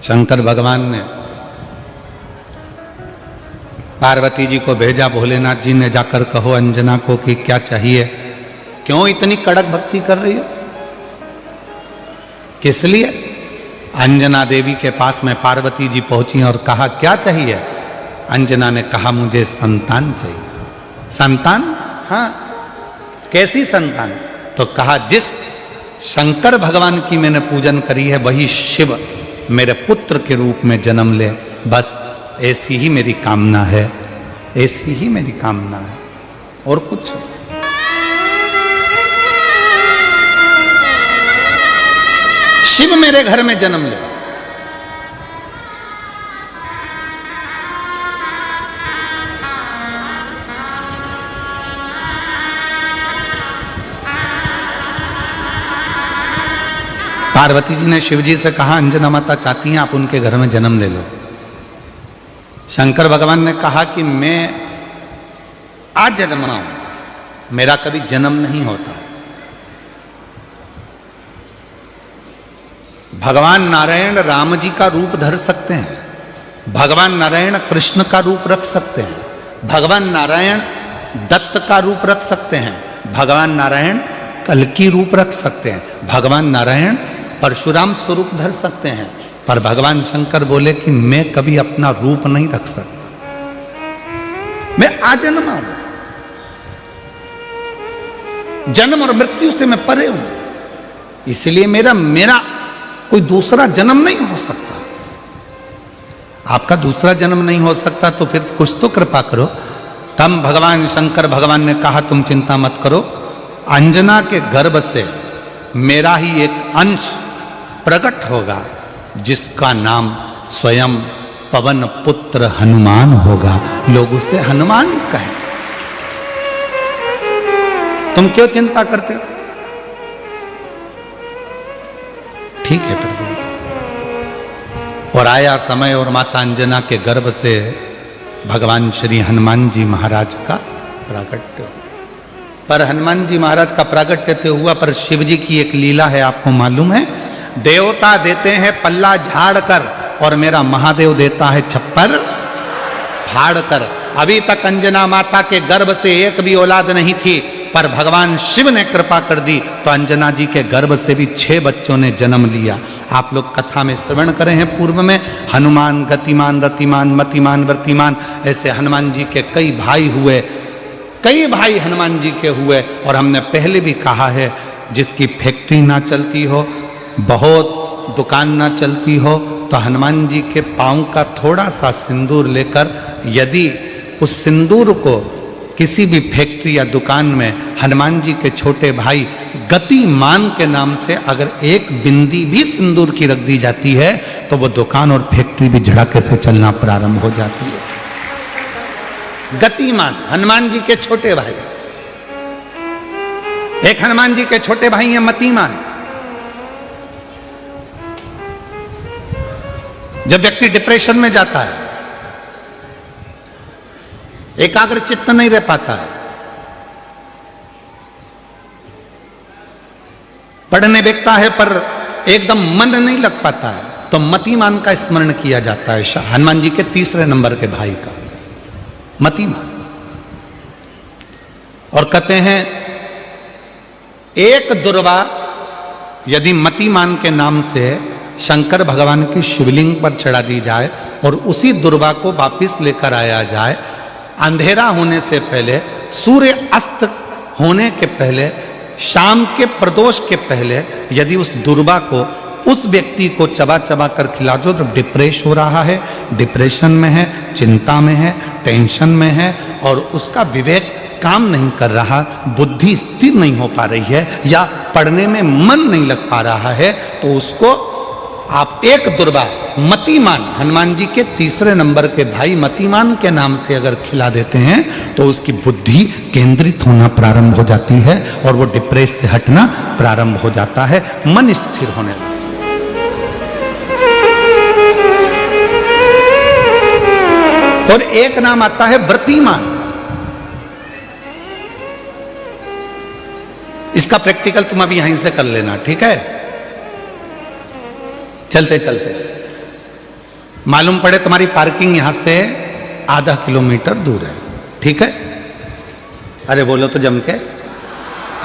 शंकर भगवान ने पार्वती जी को भेजा, भोलेनाथ जी ने जाकर कहो अंजना को कि क्या चाहिए, क्यों इतनी कड़क भक्ति कर रही हो, किस लिए? अंजना देवी के पास में पार्वती जी पहुंची और कहा क्या चाहिए? अंजना ने कहा मुझे संतान चाहिए। संतान? हाँ। कैसी संतान? तो कहा जिस शंकर भगवान की मैंने पूजन करी है वही शिव मेरे पुत्र के रूप में जन्म ले, बस ऐसी ही मेरी कामना है, ऐसी ही मेरी कामना है, और कुछ। शिव मेरे घर में जन्म ले। पार्वती जी ने शिव जी से कहा अंजना माता चाहती हैं आप उनके घर में जन्म ले लो। शंकर भगवान ने कहा कि मैं आज जन्मा हूं, मेरा कभी जन्म नहीं होता। भगवान नारायण राम जी का रूप धर सकते हैं, भगवान नारायण कृष्ण का रूप रख सकते हैं, भगवान नारायण दत्त का रूप रख सकते हैं, भगवान नारायण कल्कि रूप रख सकते हैं, भगवान नारायण परशुराम स्वरूप धर सकते हैं, पर भगवान शंकर बोले कि मैं कभी अपना रूप नहीं रख सकता, मैं आजन्मा हूं, जन्म और मृत्यु से मैं परे हूं, इसलिए मेरा कोई दूसरा जन्म नहीं हो सकता। आपका दूसरा जन्म नहीं हो सकता तो फिर कुछ तो कृपा करो। तब भगवान शंकर भगवान ने कहा तुम चिंता मत करो, अंजना के गर्भ से मेरा ही एक अंश प्रकट होगा जिसका नाम स्वयं पवन पुत्र हनुमान होगा, लोग उसे हनुमान कहें। तुम क्यों चिंता करते हो? ठीक है प्रभु। और आया समय और माता अंजना के गर्भ से भगवान श्री हनुमान जी महाराज का प्राकट्य। पर हनुमान जी महाराज का प्राकट्य तो हुआ, पर शिव जी की एक लीला है, आपको मालूम है? देवता देते हैं पल्ला झाड़ कर और मेरा महादेव देता है छप्पर फाड़ कर। अभी तक अंजना माता के गर्भ से एक भी औलाद नहीं थी, पर भगवान शिव ने कृपा कर दी तो अंजना जी के गर्भ से भी 6 बच्चों ने जन्म लिया। आप लोग कथा में श्रवण करे हैं पूर्व में, हनुमान गतिमान रतिमान मतिमान व्रतिमान, ऐसे हनुमान जी के कई भाई हुए, कई भाई हनुमान जी के हुए। और हमने पहले भी कहा है जिसकी फैक्ट्री ना चलती हो, बहुत दुकान ना चलती हो, तो हनुमान जी के पांव का थोड़ा सा सिंदूर लेकर यदि उस सिंदूर को किसी भी फैक्ट्री या दुकान में हनुमान जी के छोटे भाई गतिमान के नाम से अगर एक बिंदी भी सिंदूर की रख दी जाती है तो वो दुकान और फैक्ट्री भी झड़के से चलना प्रारंभ हो जाती है। गतिमान हनुमान जी के छोटे भाई, एक हनुमान जी के छोटे भाई हैं मतिमान। जब व्यक्ति डिप्रेशन में जाता है, एकाग्र चित्त नहीं रह पाता है, पढ़ने बैठता है पर एकदम मन नहीं लग पाता है, तो मतिमान का स्मरण किया जाता है, हनुमान जी के 3 नंबर के भाई का मतिमान। और कहते हैं एक दुर्वा यदि मतिमान के नाम से शंकर भगवान की शिवलिंग पर चढ़ा दी जाए और उसी दुर्वा को वापिस लेकर आया जाए, अंधेरा होने से पहले, सूर्य अस्त होने के पहले, शाम के प्रदोष के पहले यदि उस दुर्वा को उस व्यक्ति को चबा चबा कर खिला दो, तो डिप्रेस हो रहा है, डिप्रेशन में है, चिंता में है, टेंशन में है और उसका विवेक काम नहीं कर रहा, बुद्धि स्थिर नहीं हो पा रही है या पढ़ने में मन नहीं लग पा रहा है, तो उसको आप एक दुर्वा मतिमान हनुमान जी के 3 नंबर के भाई मतिमान के नाम से अगर खिला देते हैं तो उसकी बुद्धि केंद्रित होना प्रारंभ हो जाती है और वो डिप्रेस से हटना प्रारंभ हो जाता है, मन स्थिर होने लगता है। और एक नाम आता है व्रतिमान। इसका प्रैक्टिकल तुम अभी यहीं से कर लेना, ठीक है? चलते चलते मालूम पड़े तुम्हारी पार्किंग यहां से आधा किलोमीटर दूर है, ठीक है? अरे बोलो तो जम के,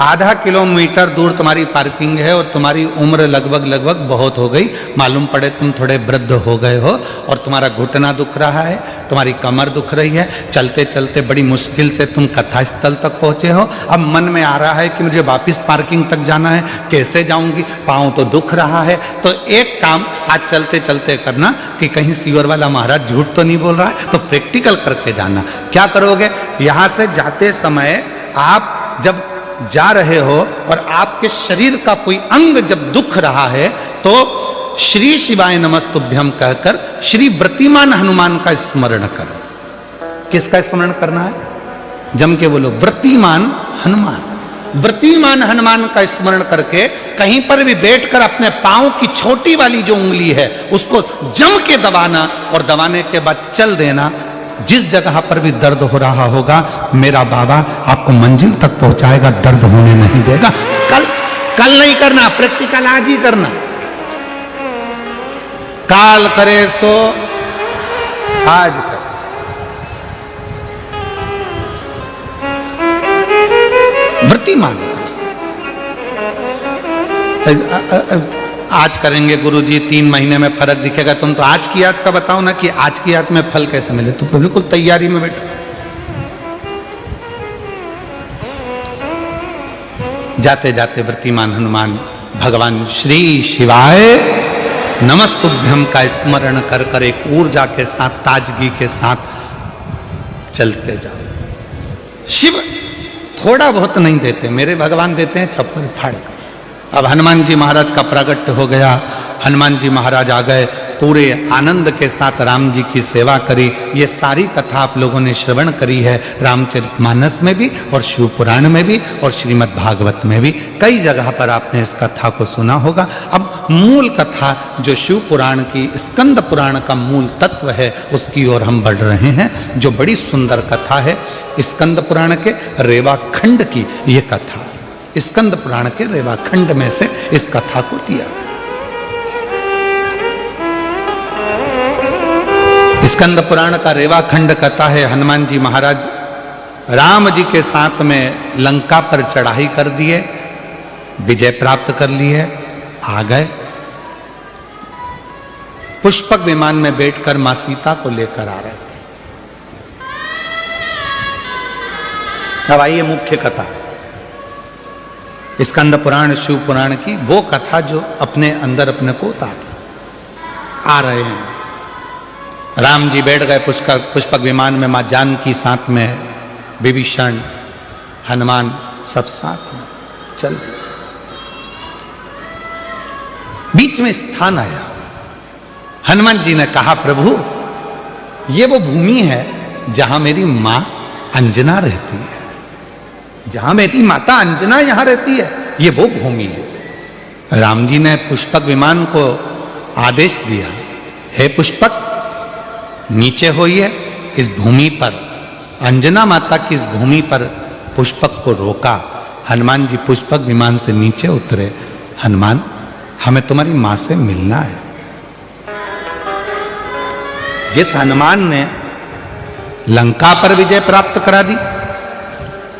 आधा किलोमीटर दूर तुम्हारी पार्किंग है और तुम्हारी उम्र लगभग बहुत हो गई। मालूम पड़े तुम थोड़े वृद्ध हो गए हो और तुम्हारा घुटना दुख रहा है, तुम्हारी कमर दुख रही है, चलते चलते बड़ी मुश्किल से तुम कथा स्थल तक पहुंचे हो। अब मन में आ रहा है कि मुझे वापस पार्किंग तक जाना है, कैसे जाऊंगी, पाँव तो दुख रहा है। तो एक काम आज चलते चलते करना कि कहीं सीवर वाला महाराज झूठ तो नहीं बोल रहा है, तो प्रैक्टिकल करके जाना। क्या करोगे? यहां से जाते समय आप जब जा रहे हो और आपके शरीर का कोई अंग जब दुख रहा है तो श्री शिवाय नमस्तुभ्यम कहकर श्री व्रतिमान हनुमान का स्मरण करो। किसका स्मरण करना है? जम के बोलो, व्रतिमान हनुमान। व्रतिमान हनुमान का स्मरण करके कहीं पर भी बैठकर अपने पांव की छोटी वाली जो उंगली है उसको जम के दबाना और दबाने के बाद चल देना। जिस जगह पर भी दर्द हो रहा होगा मेरा बाबा आपको मंजिल तक पहुंचाएगा, दर्द होने नहीं देगा। कल नहीं करना, प्रैक्टिकल आज ही करना। काल करे सो आज कर। वृत्तिमान आज करेंगे गुरुजी, 3 महीने में फर्क दिखेगा। तुम तो आज की आज का बताओ ना कि आज की आज में फल कैसे मिले। तुम बिल्कुल तैयारी में बैठो। जाते जाते वर्तिमान हनुमान भगवान श्री शिवाय नमस्तुभ्यम का स्मरण कर कर एक ऊर्जा के साथ, ताजगी के साथ चलते जाओ। शिव थोड़ा बहुत नहीं देते, मेरे भगवान देते हैं चप्पल फाड़ कर। अब हनुमान जी महाराज का प्रागट्य हो गया, हनुमान जी महाराज आ गए, पूरे आनंद के साथ राम जी की सेवा करी। ये सारी कथा आप लोगों ने श्रवण करी है, रामचरितमानस में भी और शिव पुराण में भी और श्रीमद् भागवत में भी कई जगह पर आपने इस कथा को सुना होगा। अब मूल कथा जो शिव पुराण की, स्कंद पुराण का मूल तत्व है, उसकी ओर हम बढ़ रहे हैं, जो बड़ी सुंदर कथा है। स्कंद पुराण के रेवा खंड की ये कथा, स्कंद पुराण के रेवा खंड में से इस कथा को लिया। स्कंद पुराण का रेवा खंड कथा है, हनुमान जी महाराज राम जी के साथ में लंका पर चढ़ाई कर दिए, विजय प्राप्त कर लिए, आ गए। पुष्पक विमान में बैठकर मां सीता को लेकर आ रहे थे। अब आइए मुख्य कथा, स्कंद पुराण शिव पुराण की वो कथा जो अपने अंदर अपने को उतार आ रहे हैं। राम जी बैठ गए पुष्पक विमान में, मां जानकी साथ में, विभीषण, हनुमान सब साथ में चल गए। बीच में स्थान आया, हनुमान जी ने कहा प्रभु ये वो भूमि है जहां मेरी मां अंजना रहती है, जहां मेरी माता अंजना यहां रहती है, ये वो भूमि है। राम जी ने पुष्पक विमान को आदेश दिया, हे पुष्पक नीचे होइए, इस भूमि पर, अंजना माता की इस भूमि पर पुष्पक को रोका। हनुमान जी पुष्पक विमान से नीचे उतरे। हनुमान हमें तुम्हारी मां से मिलना है। जिस हनुमान ने लंका पर विजय प्राप्त करा दी,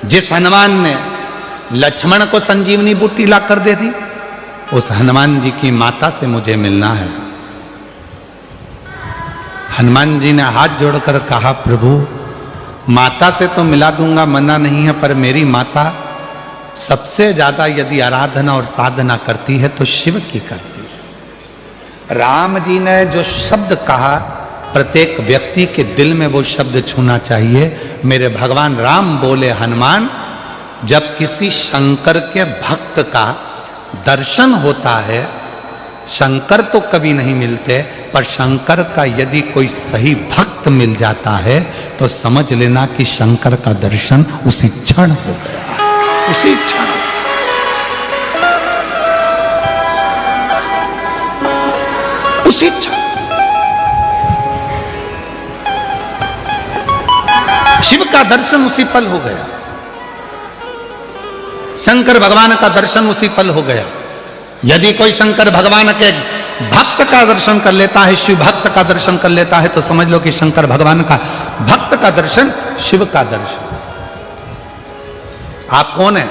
जिस हनुमान ने लक्ष्मण को संजीवनी बूटी ला कर दे दी, उस हनुमान जी की माता से मुझे मिलना है। हनुमान जी ने हाथ जोड़कर कहा प्रभु माता से तो मिला दूंगा, मना नहीं है, पर मेरी माता सबसे ज्यादा यदि आराधना और साधना करती है तो शिव की करती है। राम जी ने जो शब्द कहा प्रत्येक व्यक्ति के दिल में वो शब्द छूना चाहिए। मेरे भगवान राम बोले हनुमान, जब किसी शंकर के भक्त का दर्शन होता है, शंकर तो कभी नहीं मिलते, पर शंकर का यदि कोई सही भक्त मिल जाता है तो समझ लेना कि शंकर का दर्शन उसी क्षण हो गया, उसी क्षण। उसी क्षण शिव का दर्शन उसी पल हो गया, शंकर भगवान का दर्शन उसी पल हो गया। यदि कोई शंकर भगवान के भक्त का दर्शन कर लेता है, शिव भक्त का दर्शन कर लेता है, तो समझ लो कि शंकर भगवान का भक्त का दर्शन, शिव का दर्शन। आप कौन है?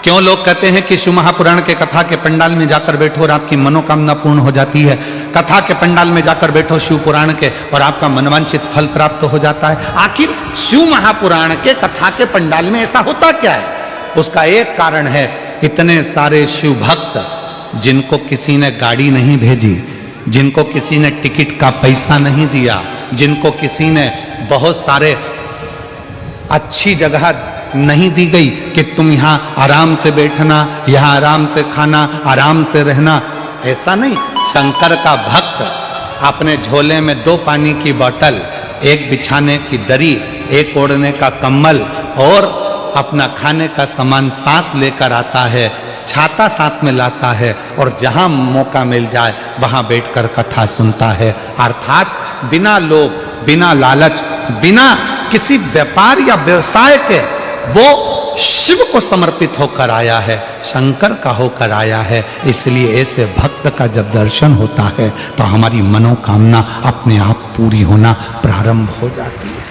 क्यों लोग कहते हैं कि शिव महापुराण के कथा के पंडाल में जाकर बैठो और आपकी मनोकामना पूर्ण हो जाती है, कथा के पंडाल में जाकर बैठो शिव पुराण के और आपका मनवांछित फल प्राप्त हो जाता है। आखिर शिव महापुराण के कथा के पंडाल में ऐसा होता क्या है? उसका एक कारण है, इतने सारे शिव भक्त जिनको किसी ने गाड़ी नहीं भेजी, जिनको किसी ने टिकट का पैसा नहीं दिया, जिनको किसी ने बहुत सारे अच्छी जगह नहीं दी गई कि तुम यहां आराम से बैठना, यहां आराम से खाना, आराम से रहना, ऐसा नहीं। शंकर का भक्त अपने झोले में 2 पानी की बोतल, एक बिछाने की दरी, एक ओढ़ने का कंबल और अपना खाने का सामान साथ लेकर आता है, छाता साथ में लाता है और जहां मौका मिल जाए वहां बैठकर कथा सुनता है। अर्थात बिना लोभ, बिना लालच, बिना किसी व्यापार या व्यवसाय के वो शिव को समर्पित होकर आया है, शंकर का होकर आया है। इसलिए ऐसे भक्त का जब दर्शन होता है तो हमारी मनोकामना अपने आप पूरी होना प्रारंभ हो जाती है,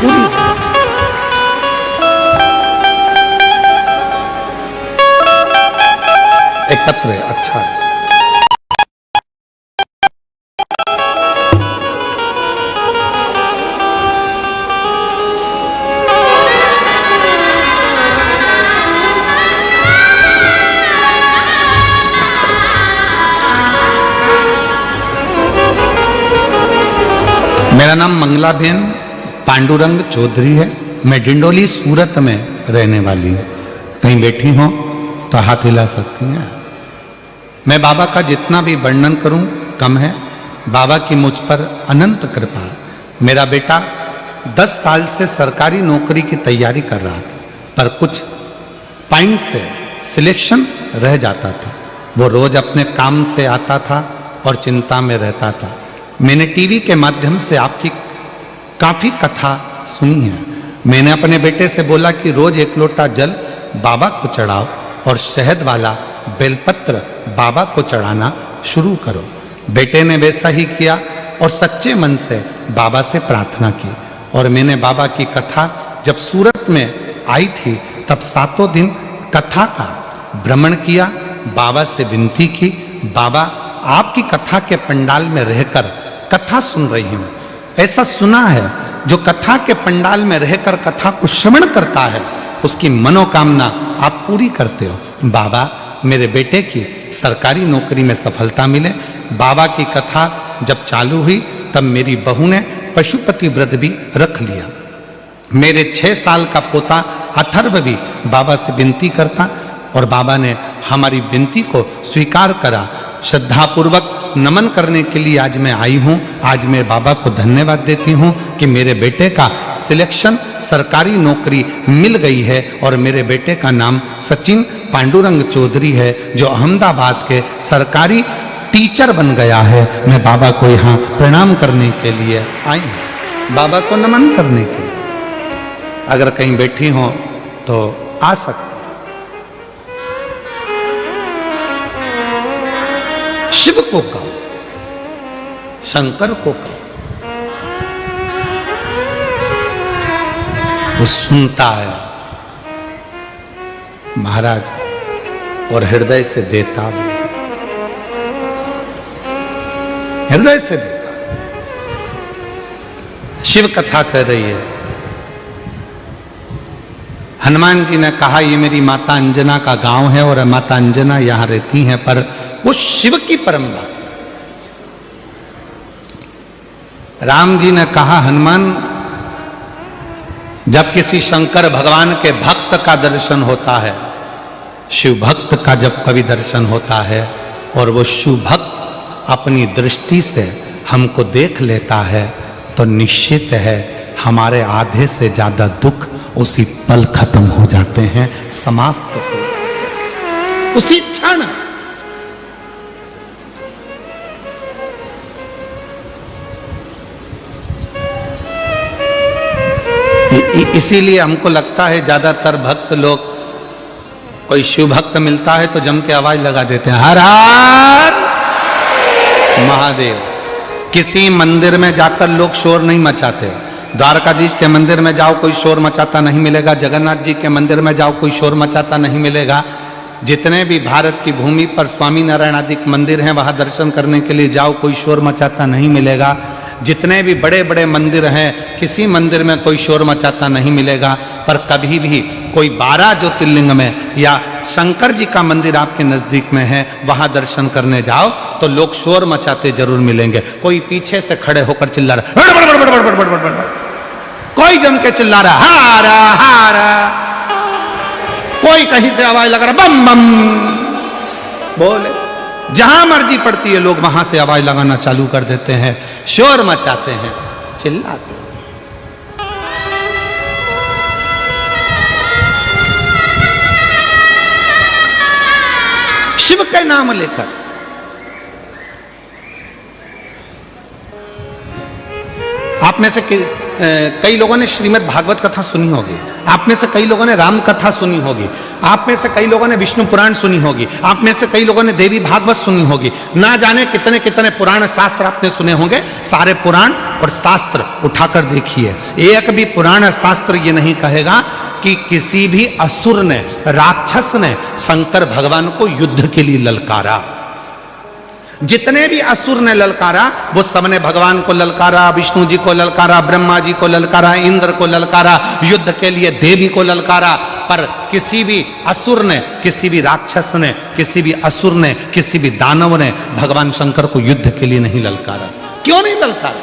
पूरी। एक पत्र है, अच्छा है। मेरा नाम मंगलाबेन पांडुरंग चौधरी है। मैं डिंडोली सूरत में रहने वाली हूँ। कहीं बैठी हो तो हाथ हिला सकती हैं। मैं बाबा का जितना भी वर्णन करूं कम है। बाबा की मुझ पर अनंत कृपा है। मेरा बेटा 10 साल से सरकारी नौकरी की तैयारी कर रहा था, पर कुछ पॉइंट से सिलेक्शन रह जाता था। वो रोज अपने काम से आता था और चिंता में रहता था। मैंने टीवी के माध्यम से आपकी काफी कथा सुनी है। मैंने अपने बेटे से बोला कि रोज 1 लोटा जल बाबा को चढ़ाओ और शहद वाला बेलपत्र बाबा को चढ़ाना शुरू करो। बेटे ने वैसा ही किया और सच्चे मन से बाबा से प्रार्थना की। और मैंने बाबा की कथा जब सूरत में आई थी तब 7 दिन कथा का भ्रमण किया, बाबा से विनती की, बाबा आपकी कथा के पंडाल में रहकर कथा सुन रही हूं। ऐसा सुना है जो कथा के पंडाल में रहकर कथा को श्रवण करता है उसकी मनोकामना आप पूरी करते हो। बाबा मेरे बेटे की सरकारी नौकरी में सफलता मिले। बाबा की कथा जब चालू हुई तब मेरी बहू ने पशुपति व्रत भी रख लिया। मेरे 6 साल का पोता अथर्व भी बाबा से विनती करता और बाबा ने हमारी विनती को स्वीकार करा। श्रद्धापूर्वक नमन करने के लिए आज मैं आई हूँ। आज मैं बाबा को धन्यवाद देती हूँ कि मेरे बेटे का सिलेक्शन सरकारी नौकरी मिल गई है और मेरे बेटे का नाम सचिन पांडुरंग चौधरी है जो अहमदाबाद के सरकारी टीचर बन गया है। मैं बाबा को यहाँ प्रणाम करने के लिए आई हूँ, बाबा को नमन करने के लिए। अगर कहीं बैठी हो तो आ सकते। शिव को कहो, शंकर को कहो, वो सुनता है महाराज और हृदय से देता भी, हृदय से देता। शिव कथा कर रही है। हनुमान जी ने कहा ये मेरी माता अंजना का गांव है और माता अंजना यहां रहती हैं, पर वो शिव की परंपरा। राम जी ने कहा हनुमान जब किसी शंकर भगवान के भक्त का दर्शन होता है, शिव भक्त का जब कभी दर्शन होता है और वो शिव भक्त अपनी दृष्टि से हमको देख लेता है तो निश्चित है हमारे आधे से ज्यादा दुख उसी पल खत्म हो जाते हैं, समाप्त हो उसी क्षण। इसीलिए हमको लगता है ज्यादातर भक्त लोग, कोई शिव भक्त मिलता है तो जम के आवाज लगा देते हैं हर हर। महादेव। किसी मंदिर में जाकर लोग शोर नहीं मचाते। द्वारकाधीश के मंदिर में जाओ कोई शोर मचाता नहीं मिलेगा, जगन्नाथ जी के मंदिर में जाओ कोई शोर मचाता नहीं मिलेगा। जितने भी भारत की भूमि पर स्वामी नारायण आदि मंदिर हैं वहां दर्शन करने के लिए जाओ कोई शोर मचाता नहीं मिलेगा। जितने भी बड़े बड़े मंदिर हैं किसी मंदिर में कोई शोर मचाता नहीं मिलेगा। पर कभी भी कोई 12 ज्योतिर्लिंग में या शंकर जी का मंदिर आपके नजदीक में है वहां दर्शन करने जाओ तो लोग शोर मचाते जरूर मिलेंगे। कोई पीछे से खड़े होकर चिल्ला रहा, कोई जम के चिल्ला रहा हारा हारा, कोई कहीं से आवाज लगा रहा बम बम बोले। जहां मर्जी पड़ती है लोग वहां से आवाज लगाना चालू कर देते हैं, शोर मचाते हैं, चिल्लाते हैं। शिव के नाम लेकर आप में से कई लोगों ने श्रीमद् भागवत कथा सुनी होगी, आप में से कई लोगों ने राम कथा सुनी होगी, आप में से कई लोगों ने विष्णु पुराण सुनी होगी, आप में से कई लोगों ने देवी भागवत सुनी होगी। ना जाने कितने कितने पुराण शास्त्र आपने सुने होंगे। सारे पुराण और शास्त्र उठाकर देखिए, एक भी पुराण शास्त्र ये नहीं कहेगा कि किसी भी असुर ने, राक्षस ने शंकर भगवान को युद्ध के लिए ललकारा। जितने भी असुर ने ललकारा वो सबने भगवान को ललकारा, विष्णु जी को ललकारा, ब्रह्मा जी को ललकारा, इंद्र को ललकारा, युद्ध के लिए देवी को ललकारा। पर किसी भी असुर ने, किसी भी राक्षस ने, किसी भी असुर ने, किसी भी दानव ने भगवान शंकर को युद्ध के लिए नहीं ललकारा। क्यों नहीं ललकारा?